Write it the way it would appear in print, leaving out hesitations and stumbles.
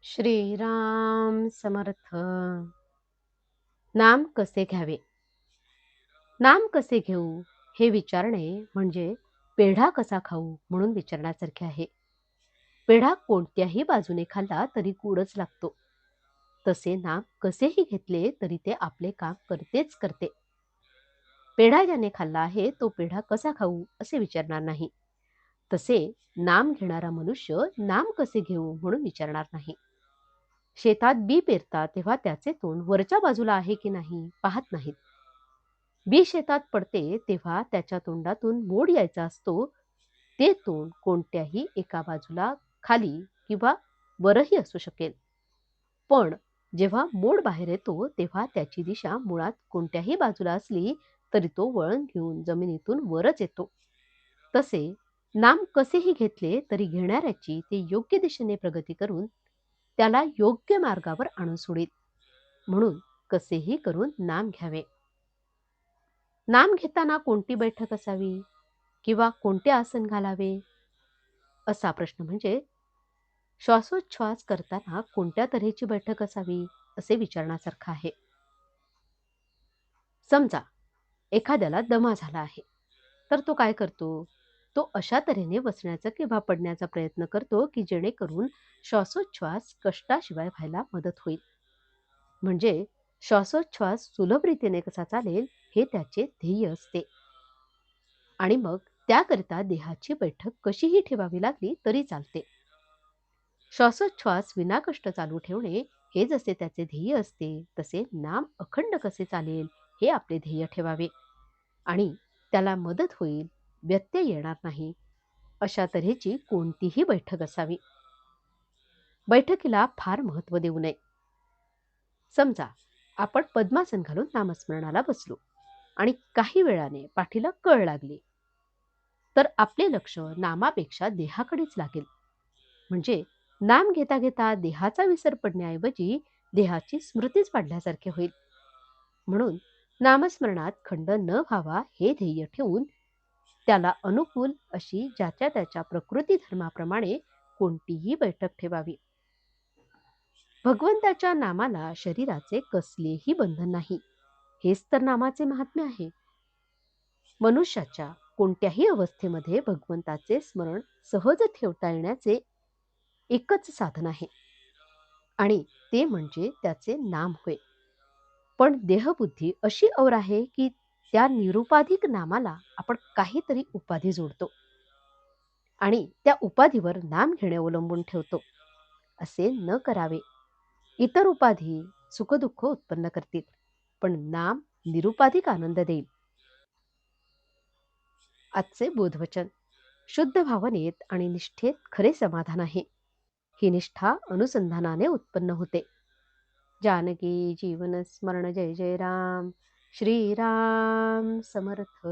श्रीराम समर्थ. नाम कसे घ्यावे? नाम कसे घेऊ हे विचारणे म्हणजे पेढा कसा खाऊ म्हणून विचारण्यासारखे आहे. पेढा कोणत्याही बाजूने खाल्ला तरी गोडच लागतो. तसे नाम कसेही घेतले तरी ते आपले काम करतेच करते. पेढा ज्याने खाल्ला आहे तो पेढा कसा खाऊ असे विचारणार नाही. तसे नाम घेणारा मनुष्य नाम कसे घेऊ म्हणून विचारणार नाही. शेतात बी पेरतात तेव्हा त्याचे तोंड वरच्या बाजूला आहे की नाही पाहत नाहीत. बी शेतात पडते तेव्हा त्याच्या तोंडातून मोड यायचा असतो. ते तोंड कोणत्याही एका बाजूला खाली किंवा वरही असू शकेल. पण जेव्हा मोड बाहेर येतो तेव्हा त्याची दिशा मुळात कोणत्याही बाजूला असली तरी तो वळण घेऊन जमिनीतून वरच येतो. तसे नाम कसेही घेतले तरी घेणाऱ्याची ते योग्य दिशेने प्रगती करून त्याला योग्य मार्गावर आणून सोडीत. म्हणून कसेही करून नाम घ्यावे. नाम घेताना कोणती बैठक असावी किंवा कोणते आसन घालावे असा प्रश्न म्हणजे श्वासोच्छ्वास करताना कोणत्या तऱ्हेची बैठक असावी असे विचारण्यासारखं आहे. समजा एखाद्याला दमा झाला आहे तर तो काय करतो? तो अशा तऱ्हेने बसण्याचा किंवा पडण्याचा प्रयत्न करतो की जेणेकरून श्वासोच्छ्वास कष्टाशिवाय व्हायला मदत होईल. म्हणजे श्वासोच्छ्वास सुलभ रीतीने कसा चालेल हे त्याचे ध्येय असते. आणि मग त्याकरिता देहाची बैठक कशीही ठेवावी लागली तरी चालते. श्वासोच्छ्वास विनाकष्ट चालू ठेवणे हे जसे त्याचे ध्येय असते तसे नाम अखंड कसे चालेल हे आपले ध्येय ठेवावे. आणि त्याला मदत होईल, व्यत्यय येणार नाही अशा तऱ्हेची कोणतीही बैठक असावी. बैठकीला फार महत्त्व देऊ नये. समजा आपण पद्मासन घालून नामस्मरणाला बसलो आणि काही वेळाने पाठीला कळ लागली तर आपले लक्ष नामापेक्षा देहाकडेच लागेल. म्हणजे नाम घेता घेता देहाचा विसर पडण्याऐवजी देहाची स्मृतीच वाढल्यासारखे होईल. म्हणून नामस्मरणात खंड न व्हावा हे ध्येय ठेवून त्याला अनुकूल अशी ज्याच्या त्याच्या प्रकृती धर्माप्रमाणे कोणतीही बैठक ठेवावी. भगवंताच्या नामाला शरीराचे कसलेही बंधन नाही. हेच तर नामाचे महात्म्य आहे. मनुष्याच्या कोणत्याही अवस्थेमध्ये भगवंताचे स्मरण सहज ठेवता येण्याचे एकच साधन आहे आणि ते म्हणजे त्याचे नाम होय. पण देहबुद्धी अशी और आहे की त्या निरुपाधिक नामाला आपण काहीतरी उपाधी जोडतो आणि त्या उपाधीवर नाम घेणे अवलंबून ठेवतो. असे न करावे. इतर उपाधी सुखदुःख उत्पन्न करतील पण नाम निरुपाधिक आनंद देईल. आजचे बोधवचन. शुद्ध भावनेत आणि निष्ठेत खरे समाधान आहे. ही निष्ठा अनुसंधानाने उत्पन्न होते. जानकी जीवन स्मरण जय जय राम. श्रीराम समर्थ.